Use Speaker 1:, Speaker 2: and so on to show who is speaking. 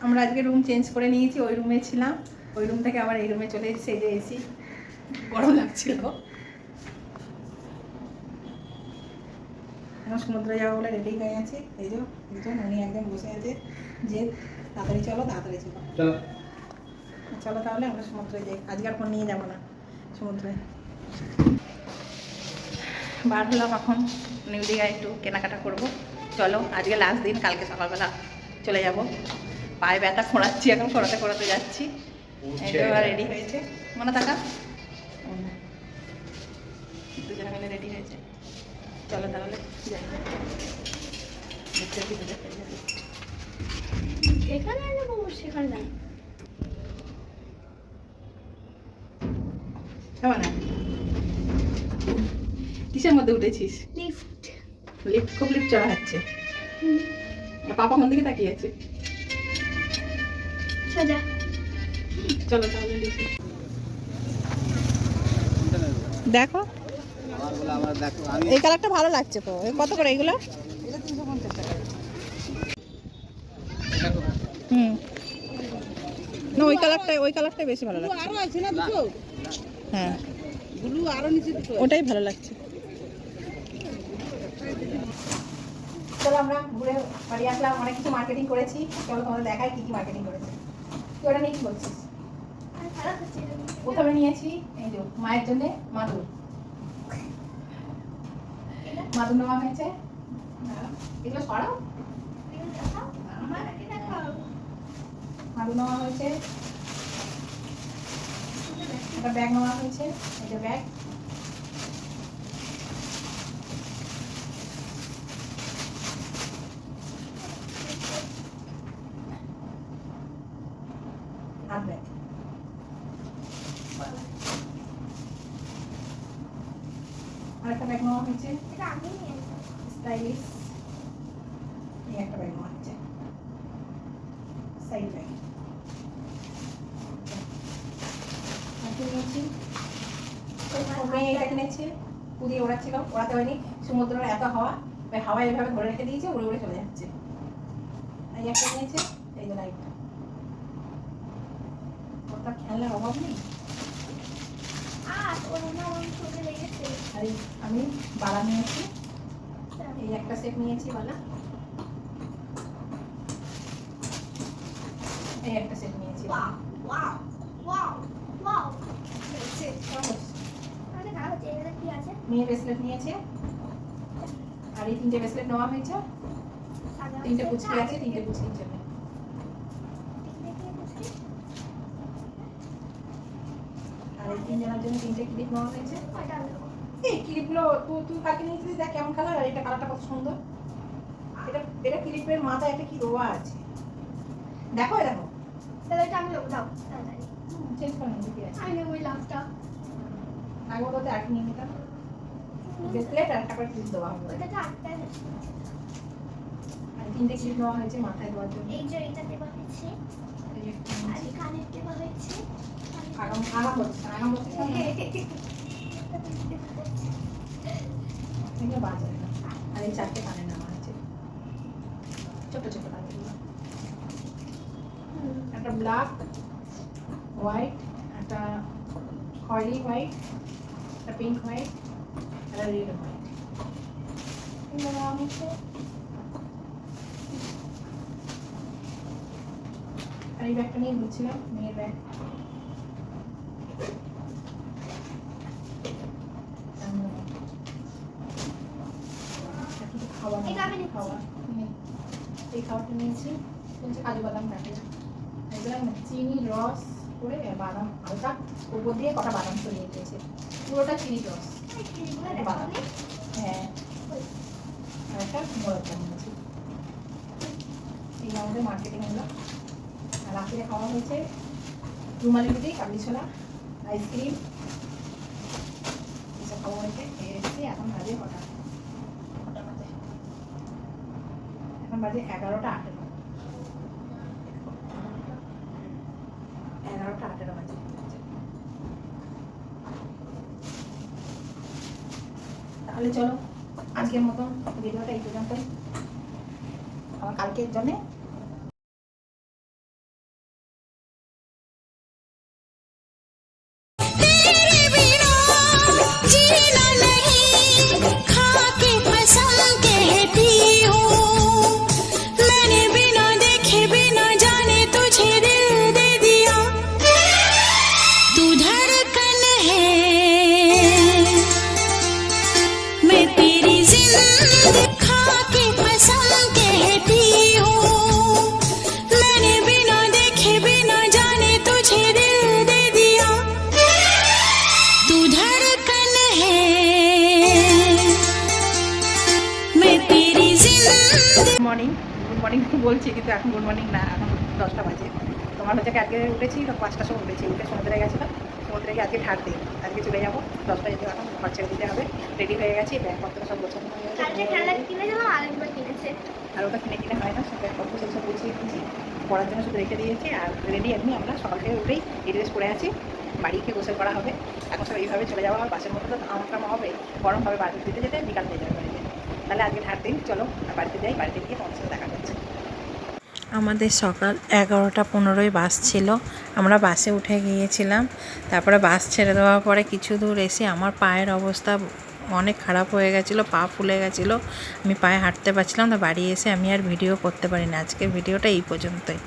Speaker 1: আমরা আজকে room change করে নিয়েছি, ওই রুমে ছিলাম, ওই রুম থেকে আবার এই রুমে চলে এসেছি। এই যে এসি, গরম লাগছিল। এখন সমুদ্রে যাবো বলে রেডি হয়ে গেছে। এই যে একজন উনি একদম বসে আছে যে তাড়াতাড়ি চলো, তাড়াতাড়ি চলো, চলো চলো তাহলে আমরা সমুদ্রে যাই। আজকে আর ফোন নিয়ে যাবো না সমুদ্রে। বার হলাম এখন নিউ দীঘায় একটু কেনাকাটা করব। চলো আজকে লাস্ট দিন, কালকে সকালবেলা চলে যাব। পায়ে ব্যথা, খোঁড়াচ্ছি এখন, খোঁড়াতে খোঁড়াতে যাচ্ছি। এবার রেডি হয়েছে, মনে থাকা দুজনে মিলে রেডি হয়েছে। চলো তাহলে যাই।
Speaker 2: এখানে সেখানে যাই
Speaker 1: না, কিসের মধ্যে উঠেছিস?
Speaker 2: লিফট।
Speaker 1: লিফট, খুব লিফট চড়া হচ্ছে। পাপা কোন দিকে তাকিয়ে আছে?
Speaker 2: সোজা।
Speaker 1: চলো তাহলে দেখো, এই কালারটা ভালো লাগছে তো। কত করে এগুলো? এটা 350 টাকা। না, ওই কালারটাই বেশি ভালো লাগছে। আরো আছে না দুটো? হ্যাঁ, ব্লু আরো নিচে দুটো, ওটাই ভালো লাগছে। চলো আমরা ঘুরে বাড়ি আসলাম, অনেক কিছু মার্কেটিং করেছি। চলো তোমাদের দেখাই কি কি মার্কেটিং করেছি। তুই ওটা নিয়ে কি বলছিস? প্রথমে নিয়েছি এই যে মায়ের জন্য মাদুর, মাদুর নেওয়া হয়েছে। এগুলো সরাও, মাদুর নেওয়া হয়েছে। একটা ব্যাগ নেওয়া হয়েছে, এই যে ব্যাগ। হাত ব্যাগ। আরেকটা ব্যাগ নেওয়া হয়েছে, স্টাইলিশ। এই একটা ব্যাগ নেওয়া হয়েছে, সাইড ব্যাগ। নিয়েছি এটা কিনেছি, পুদিয়ে ওড়াচ্ছিল, ওড়াতে হয়নি। সমুদ্রের এত হাওয়া, ওই হাওয়া এইভাবে ধরে রেখে দিয়েছে, উড়ে উড়ে চলে যাচ্ছে। এই একটা নিয়েছে, এই যে লাইটটা। ওটা খেলনার অভাব নেই। আর আমি বালা নিয়েছি, এই একটা সেট নিয়েছি বালা, এই একটা সেট নিয়েছি। মেয়ে ব্রেসলেট নিয়েছে, আর এই 3টে ব্রেসলেট নেওয়া হয়েছে। 3টে পুচকি আছে, 3টে পুচকির জন্য। আর এই 3 জনের জন্য 3টে ক্লিপ নেওয়া হয়েছে। এই ক্লিপগুলো তুই কাকে নিয়েছিস? দেখ কেমন কালার, আর এটা কালারটা কত সুন্দর। এটা ক্লিপের মাথায় একটা কি রোয়া আছে, দেখো দেখো।
Speaker 2: তাহলে এটা আমি দাও
Speaker 1: চেঞ্জ করে নিবি, ঠিক আছে?
Speaker 2: আমি নেব ওই লাভটা।
Speaker 1: আগে ওটাতে আট নিয়ে নিতাম, ব্রেসলেট আর একটা করে ক্লিপ দেওয়া হবে।
Speaker 2: ওটাতে আটটা
Speaker 1: আর 3টে ক্লিপ নেওয়া হয়েছে মাথায় দেওয়ার জন্য।
Speaker 2: এই যে এটা দেওয়া হয়েছে, আর কানের দেওয়া হয়েছে।
Speaker 1: আরাম হচ্ছে, আরাম হচ্ছে। এগুলো বাজারে না। আর এই 4টে কানের নেওয়া হয়েছে, ছোট ছোট কানেরগুলো। একটা ব্ল্যাক, হোয়াইট, একটা খয়েরি হোয়াইট, একটা পিঙ্ক হোয়াইট, একটা রেড হোয়াইট। এগুলো নেওয়া হয়েছে। আর এই ব্যাগটা নিয়ে ঘুরছিলাম, মেয়ের ব্যাগ। এই খাবারটা নিয়েছি, বলছে কাজু বাদাম কাটে। চিনি রস করে বাদাম হালকা উপর দিয়ে কটা বাদাম ছড়িয়ে দিয়েছে, পুরোটা চিনি রস। বাদাম, হ্যাঁ। আর একটা বরফ নিয়েছি। এই আমাদের মার্কেটিং হলো। আর রাত্রে খাওয়া হয়েছে রুমালি রুটি, কাবলি ছোলা, আইসক্রিম, এসব খাওয়া হয়েছে। এসেছি এখন বাজে কটা বাজে? এখন বাজে 11টা 18। 11টা 18 বাজে। তাহলে চলো আজকের মতন ভিডিওটা এই পর্যন্তই। আবার কালকের জন্যে কিন্তু এখন গুড মর্নিং না, এখন 10টা বাজে। তোমার হচ্ছে আজকে উঠেছি 5টার সময় উঠেছি, উঠে সমুদ্রে গেছিলাম, সমুদ্রে গিয়ে আজকে ঠাট দিন, আজকে চলে যাবো 10টায় যেতে, এখন ঘর ছেড়ে দিতে হবে। রেডি হয়ে গেছি, ব্যাগপত্র সব গোছানো হয়ে গেছে,
Speaker 2: কালকে খেলা কিনেছিলাম, আরেকবার কিনেছে।
Speaker 1: আর ওটা কিনে কিনে হয় না, সব ব্যাগপত্র সব গুছিয়ে নিয়েছি, পড়ার জন্য শুধু রেখে দিয়েছি। আর রেডি এমনি আমরা সকাল থেকে উঠেই এই ড্রেস পরে আছি, বাড়ি গিয়ে গোসল করা হবে। এখন সব এইভাবে চলে যাওয়া হবে, বাসের মধ্যে তো আমার হবে, গরম হবে, বাড়িতে দিতে যেতে বিকাল হয়ে যাবে বাড়িতে। তাহলে আজকে ঠাট দিন, চলো বাড়িতে যাই, বাড়িতে গিয়ে তোমার সাথে দেখা করছে।
Speaker 3: আমাদের সকাল 11:15 বাস ছিল, আমরা বাসে উঠে গিয়েছিলাম। তারপরে বাস ছেড়ে দেওয়ার পরে কিছু দূর এসে আমার পায়ের অবস্থা অনেক খারাপ হয়ে গেছিলো, পা ফুলে গেছিলো, আমি পায়ে হাঁটতে পারছিলাম না। বাড়ি এসে আমি আর ভিডিও করতে পারিনি। আজকের ভিডিওটা এই পর্যন্তই।